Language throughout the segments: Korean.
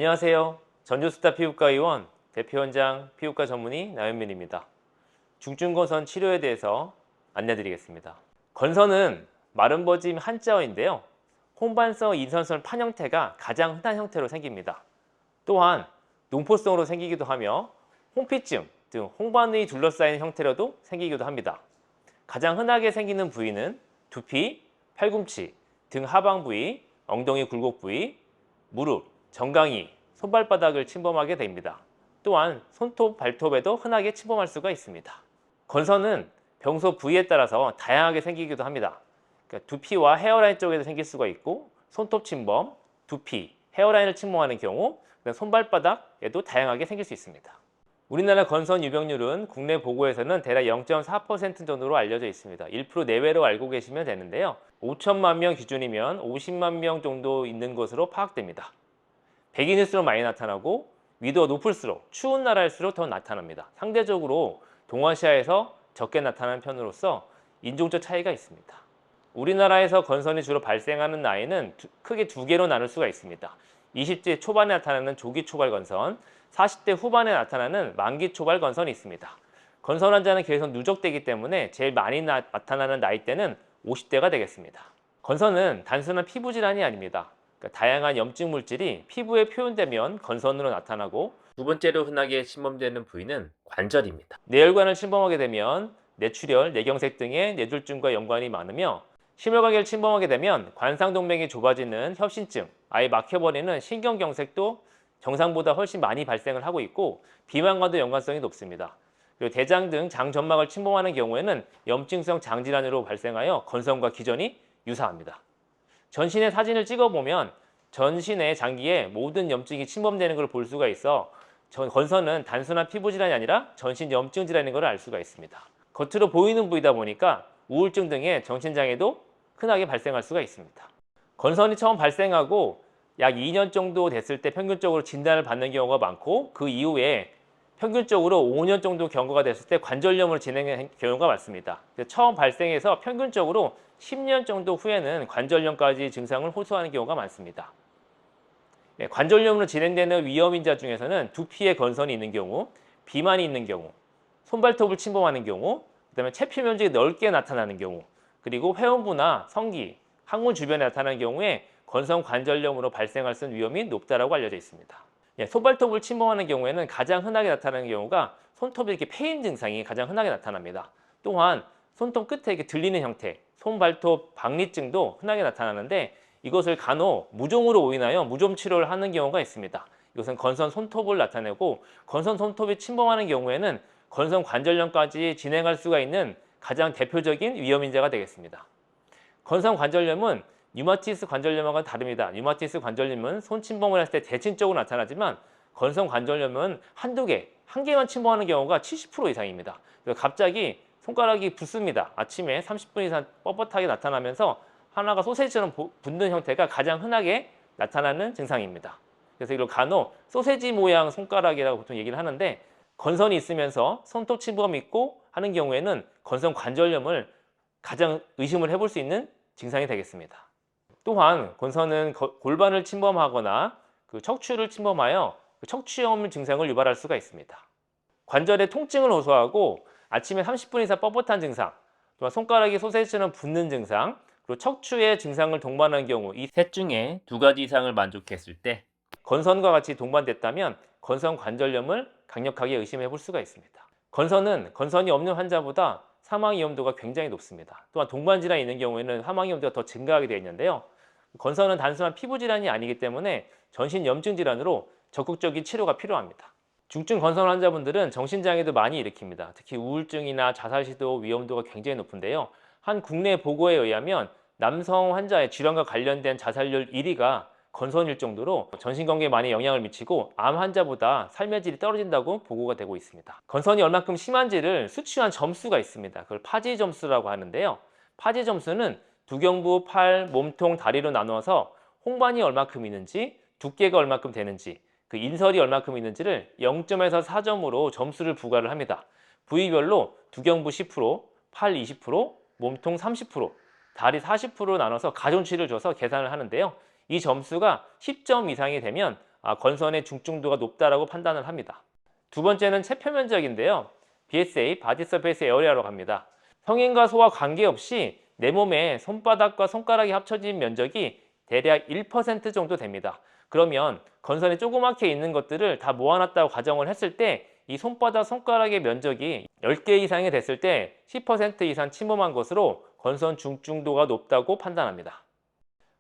안녕하세요. 전주스타 피부과 의원 대표원장 피부과 전문의 나현민입니다. 중증건선 치료에 대해서 안내드리겠습니다. 건선은 마름버짐 한자어인데요. 홍반성 인선설 판 형태가 가장 흔한 형태로 생깁니다. 또한 농포성으로 생기기도 하며 홍피증 등 홍반의 둘러싸인 형태로도 생기기도 합니다. 가장 흔하게 생기는 부위는 두피, 팔꿈치, 등 하방 부위, 엉덩이 굴곡 부위, 무릎, 정강이, 손발바닥을 침범하게 됩니다. 또한 손톱, 발톱에도 흔하게 침범할 수가 있습니다. 건선은 병소 부위에 따라서 다양하게 생기기도 합니다. 그러니까 두피와 헤어라인 쪽에도 생길 수가 있고, 손톱 침범, 두피, 헤어라인을 침범하는 경우, 손발바닥에도 다양하게 생길 수 있습니다. 우리나라 건선 유병률은 국내 보고에서는 대략 0.4% 정도로 알려져 있습니다. 1% 내외로 알고 계시면 되는데요. 5천만 명 기준이면 50만 명 정도 있는 것으로 파악됩니다. 백인일수록 많이 나타나고 위도가 높을수록 추운 나라일수록 더 나타납니다. 상대적으로 동아시아에서 적게 나타나는 편으로서 인종적 차이가 있습니다. 우리나라에서 건선이 주로 발생하는 나이는 크게 두 개로 나눌 수가 있습니다. 20대 초반에 나타나는 조기 초발 건선, 40대 후반에 나타나는 만기 초발 건선이 있습니다. 건선 환자는 계속 누적되기 때문에 제일 많이 나타나는 나이대는 50대가 되겠습니다. 건선은 단순한 피부 질환이 아닙니다. 다양한 염증 물질이 피부에 표현되면 건선으로 나타나고, 두 번째로 흔하게 침범되는 부위는 관절입니다. 뇌혈관을 침범하게 되면 뇌출혈, 뇌경색 등의 뇌졸중과 연관이 많으며, 심혈관계를 침범하게 되면 관상동맥이 좁아지는 협신증, 아예 막혀버리는 신경경색도 정상보다 훨씬 많이 발생을 하고 있고, 비만과도 연관성이 높습니다. 그리고 대장 등 장 점막을 침범하는 경우에는 염증성 장질환으로 발생하여 건선과 기전이 유사합니다. 전신의 사진을 찍어보면 전신의 장기에 모든 염증이 침범되는 걸 볼 수가 있어 건선은 단순한 피부 질환이 아니라 전신 염증 질환인 걸 알 수가 있습니다. 겉으로 보이는 부위다 보니까 우울증 등의 정신장애도 흔하게 발생할 수가 있습니다. 건선이 처음 발생하고 약 2년 정도 됐을 때 평균적으로 진단을 받는 경우가 많고, 그 이후에 평균적으로 5년 정도 경과가 됐을 때 관절염으로 진행하는 경우가 많습니다. 처음 발생해서 평균적으로 10년 정도 후에는 관절염까지 증상을 호소하는 경우가 많습니다. 관절염으로 진행되는 위험인자 중에서는 두피에 건선이 있는 경우, 비만이 있는 경우, 손발톱을 침범하는 경우, 그다음에 체피 면적이 넓게 나타나는 경우, 그리고 회음부나 성기, 항문 주변에 나타나는 경우에 건선 관절염으로 발생할 수 있는 위험이 높다고 알려져 있습니다. 손발톱을 침범하는 경우에는 가장 흔하게 나타나는 경우가 손톱에 이렇게 패인 증상이 가장 흔하게 나타납니다. 또한 손톱 끝에 이렇게 들리는 형태, 손발톱 박리증도 흔하게 나타나는데, 이것을 간혹 무좀으로 인하여 무좀 치료를 하는 경우가 있습니다. 이것은 건선 손톱을 나타내고, 건선 손톱이 침범하는 경우에는 건선 관절염까지 진행할 수가 있는 가장 대표적인 위험인자가 되겠습니다. 건선 관절염은 류마티스 관절염과는 다릅니다. 류마티스 관절염은 손 침범을 했을 때 대칭적으로 나타나지만, 건선 관절염은 한 개만 침범하는 경우가 70% 이상입니다. 그래서 갑자기 손가락이 붓습니다. 아침에 30분 이상 뻣뻣하게 나타나면서 하나가 소세지처럼 붓는 형태가 가장 흔하게 나타나는 증상입니다. 그래서 이걸 간혹 소세지 모양 손가락이라고 보통 얘기를 하는데, 건선이 있으면서 손톱 침범이 있고 하는 경우에는 건선 관절염을 가장 의심을 해볼 수 있는 증상이 되겠습니다. 또한 건선은 골반을 침범하거나 척추를 침범하여 척추염 증상을 유발할 수가 있습니다. 관절의 통증을 호소하고 아침에 30분 이상 뻣뻣한 증상, 또한 손가락이 소세지처럼 붓는 증상, 그리고 척추의 증상을 동반한 경우, 이 셋 중에 두 가지 이상을 만족했을 때 건선과 같이 동반됐다면 건선 관절염을 강력하게 의심해 볼 수가 있습니다. 건선이 없는 환자보다 사망 위험도가 굉장히 높습니다. 또한 동반 질환이 있는 경우에는 사망 위험도가 더 증가하게 되어 있는데요. 건선은 단순한 피부 질환이 아니기 때문에 전신 염증 질환으로 적극적인 치료가 필요합니다. 중증 건선 환자분들은 정신장애도 많이 일으킵니다. 특히 우울증이나 자살 시도 위험도가 굉장히 높은데요. 한 국내 보고에 의하면 남성 환자의 질환과 관련된 자살률 1위가 건선일 정도로 전신건강에 많이 영향을 미치고 암 환자보다 삶의 질이 떨어진다고 보고가 되고 있습니다. 건선이 얼마큼 심한지를 수치한 점수가 있습니다. 그걸 파지 점수라고 하는데요. 파지 점수는 두경부, 팔, 몸통, 다리로 나누어서 홍반이 얼마큼 있는지, 두께가 얼마큼 되는지, 그 인설이 얼마큼 있는지를 0점에서 4점으로 점수를 부과를 합니다. 부위별로 두경부 10%, 팔 20%, 몸통 30%, 다리 40% 나눠서 가중치를 줘서 계산을 하는데요. 이 점수가 10점 이상이 되면 건선의 중증도가 높다라고 판단을 합니다. 두 번째는 체표 면적인데요. BSA, 바디 서페이스 에어리아라고 합니다. 성인과 소와 관계없이 내 몸에 손바닥과 손가락이 합쳐진 면적이 대략 1% 정도 됩니다. 그러면 건선이 조그맣게 있는 것들을 다 모아놨다고 가정을 했을 때 이 손바닥, 손가락의 면적이 10개 이상이 됐을 때 10% 이상 침범한 것으로 건선 중증도가 높다고 판단합니다.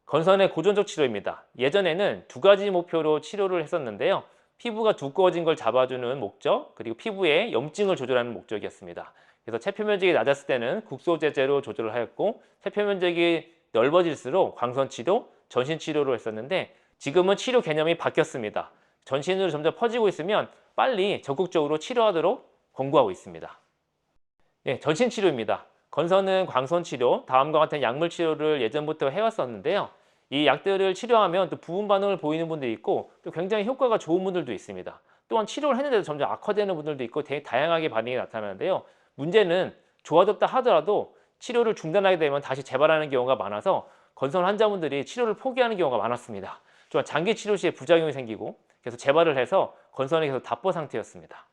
건선의 고전적 치료입니다. 예전에는 두 가지 목표로 치료를 했었는데요. 피부가 두꺼워진 걸 잡아주는 목적, 그리고 피부의 염증을 조절하는 목적이었습니다. 그래서 체표 면적이 낮았을 때는 국소제제로 조절을 하였고, 체표 면적이 넓어질수록 광선 치료, 전신 치료로 했었는데, 지금은 치료 개념이 바뀌었습니다. 전신으로 점점 퍼지고 있으면 빨리 적극적으로 치료하도록 권고하고 있습니다. 네, 전신 치료입니다. 건선은 광선 치료, 다음과 같은 약물 치료를 예전부터 해왔었는데요. 이 약들을 치료하면 또 부분 반응을 보이는 분들이 있고, 또 굉장히 효과가 좋은 분들도 있습니다. 또한 치료를 했는데도 점점 악화되는 분들도 있고, 되게 다양하게 반응이 나타나는데요. 문제는 좋아졌다 하더라도 치료를 중단하게 되면 다시 재발하는 경우가 많아서 건선 환자분들이 치료를 포기하는 경우가 많았습니다. 또한 장기 치료 시에 부작용이 생기고 계속 재발을 해서 건선이 계속 답보 상태였습니다.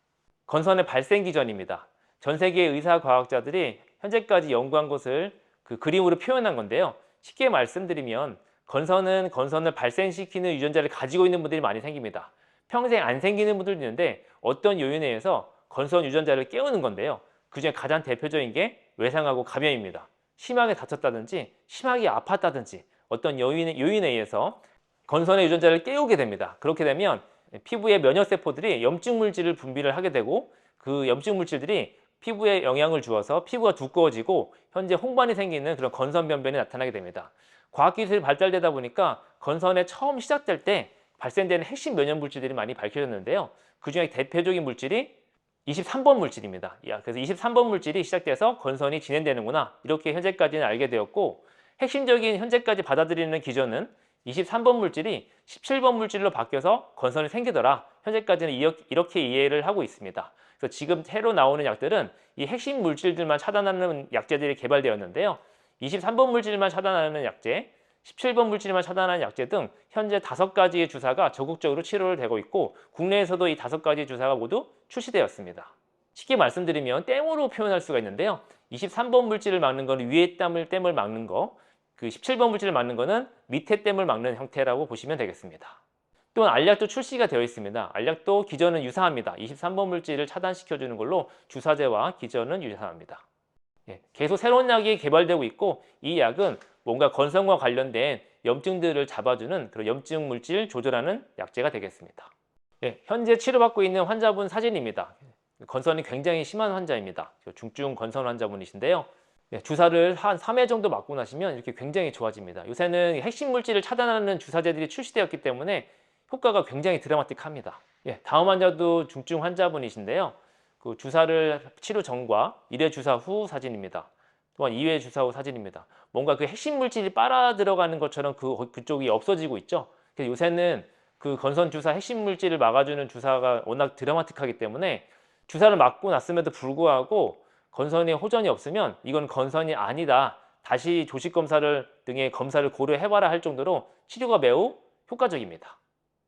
건선의 발생 기전입니다. 전 세계 의사 과학자들이 현재까지 연구한 것을 그 그림으로 표현한 건데요. 쉽게 말씀드리면 건선은 건선을 발생시키는 유전자를 가지고 있는 분들이 많이 생깁니다. 평생 안 생기는 분들도 있는데 어떤 요인에 의해서 건선 유전자를 깨우는 건데요. 그중에 가장 대표적인 게 외상하고 감염입니다. 심하게 다쳤다든지 심하게 아팠다든지 어떤 요인에 의해서 건선의 유전자를 깨우게 됩니다. 그렇게 되면 피부의 면역세포들이 염증 물질을 분비를 하게 되고, 그 염증 물질들이 피부에 영향을 주어서 피부가 두꺼워지고 현재 홍반이 생기는 그런 건선 변변이 나타나게 됩니다. 과학기술이 발달되다 보니까 건선에 처음 시작될 때 발생되는 핵심 면역 물질들이 많이 밝혀졌는데요. 그중에 대표적인 물질이 23번 물질입니다. 그래서 23번 물질이 시작돼서 건선이 진행되는구나, 이렇게 현재까지는 알게 되었고, 핵심적인 현재까지 받아들이는 기전은 23번 물질이 17번 물질로 바뀌어서 건선이 생기더라, 현재까지는 이렇게 이해를 하고 있습니다. 그래서 지금 새로 나오는 약들은 이 핵심 물질들만 차단하는 약제들이 개발되었는데요. 23번 물질만 차단하는 약제, 17번 물질만 차단하는 약제 등 현재 5가지의 주사가 적극적으로 치료를 되고 있고, 국내에서도 이 5가지 주사가 모두 출시되었습니다. 쉽게 말씀드리면 댐으로 표현할 수가 있는데요. 23번 물질을 막는 건 위에 댐을 막는 거, 그 17번 물질을 막는 거는 밑에 댐을 막는 형태라고 보시면 되겠습니다. 또한 알약도 출시가 되어 있습니다. 알약도 기전은 유사합니다. 23번 물질을 차단시켜주는 걸로 주사제와 기전은 유사합니다. 계속 새로운 약이 개발되고 있고, 이 약은 뭔가 건선과 관련된 염증들을 잡아주는 그런 염증 물질 조절하는 약제가 되겠습니다. 현재 치료받고 있는 환자분 사진입니다. 건선이 굉장히 심한 환자입니다. 중증 건선 환자분이신데요. 주사를 한 3회 정도 맞고 나시면 이렇게 굉장히 좋아집니다. 요새는 핵심 물질을 차단하는 주사제들이 출시되었기 때문에 효과가 굉장히 드라마틱합니다. 다음 환자도 중증 환자분이신데요. 그 주사를 치료 전과 1회 주사 후 사진입니다. 또한 2회 주사 후 사진입니다. 뭔가 그 핵심 물질이 빨아 들어가는 것처럼 그쪽이 없어지고 있죠. 그래서 요새는 그 건선 주사 핵심 물질을 막아주는 주사가 워낙 드라마틱하기 때문에 주사를 맞고 났음에도 불구하고 건선에 호전이 없으면 이건 건선이 아니다, 다시 조직 검사를 등의 검사를 고려해봐라 할 정도로 치료가 매우 효과적입니다.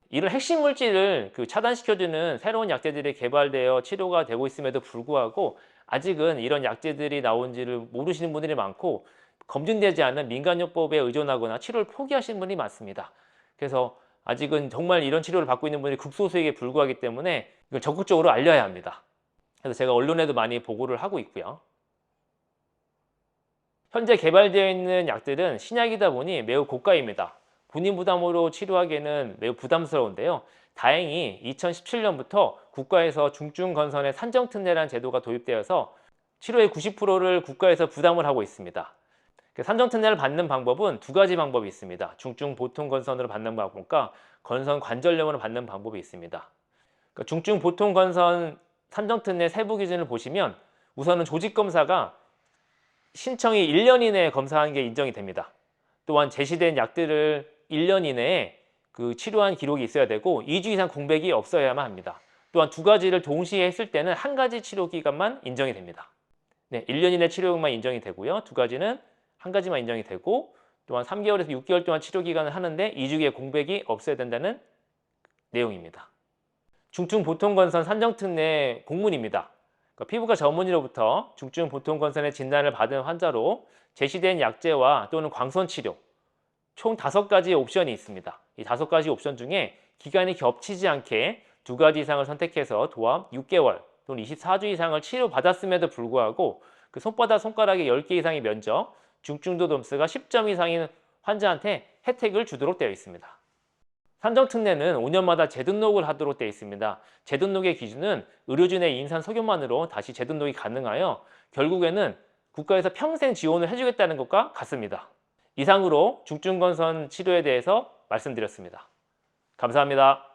이런 핵심 물질을 차단시켜주는 새로운 약제들이 개발되어 치료가 되고 있음에도 불구하고 아직은 이런 약제들이 나온지를 모르시는 분들이 많고, 검증되지 않은 민간요법에 의존하거나 치료를 포기하시는 분이 많습니다. 그래서 아직은 정말 이런 치료를 받고 있는 분이 극소수에게 불과하기 때문에 이걸 적극적으로 알려야 합니다. 그래서 제가 언론에도 많이 보고를 하고 있고요. 현재 개발되어 있는 약들은 신약이다 보니 매우 고가입니다. 본인 부담으로 치료하기에는 매우 부담스러운데요. 다행히 2017년부터 국가에서 중증 건선의 산정특례라는 제도가 도입되어서 치료의 90%를 국가에서 부담을 하고 있습니다. 산정특례를 받는 방법은 2가지 방법이 있습니다. 중증 보통 건선으로 받는 방법과 건선 관절염으로 받는 방법이 있습니다. 중증 보통 건선 산정특례 세부 기준을 보시면 우선은 조직검사가 신청이 1년 이내에 검사한 게 인정이 됩니다. 또한 제시된 약들을 1년 이내에 치료한 기록이 있어야 되고 2주 이상 공백이 없어야만 합니다. 또한 2가지를 동시에 했을 때는 1가지 치료 기간만 인정이 됩니다. 1년 이내 치료만 인정이 되고요. 2가지는 1가지만 인정이 되고, 또한 3개월에서 6개월 동안 치료 기간을 하는데 2주의 공백이 없어야 된다는 내용입니다. 중증보통건선 산정특례 공문입니다. 그러니까 피부과 전문의로부터 중증보통건선의 진단을 받은 환자로 제시된 약제와 또는 광선치료 총 5가지의 옵션이 있습니다. 이 5가지 옵션 중에 기간이 겹치지 않게 2가지 이상을 선택해서 도합 6개월 또는 24주 이상을 치료받았음에도 불구하고 그 손바닥 손가락의 10개 이상의 면적, 중증도 점수가 10점 이상인 환자한테 혜택을 주도록 되어 있습니다. 산정특례는 5년마다 재등록을 하도록 되어 있습니다. 재등록의 기준은 의료진의 인상 소견만으로 다시 재등록이 가능하여 결국에는 국가에서 평생 지원을 해주겠다는 것과 같습니다. 이상으로 중증건선 치료에 대해서 말씀드렸습니다. 감사합니다.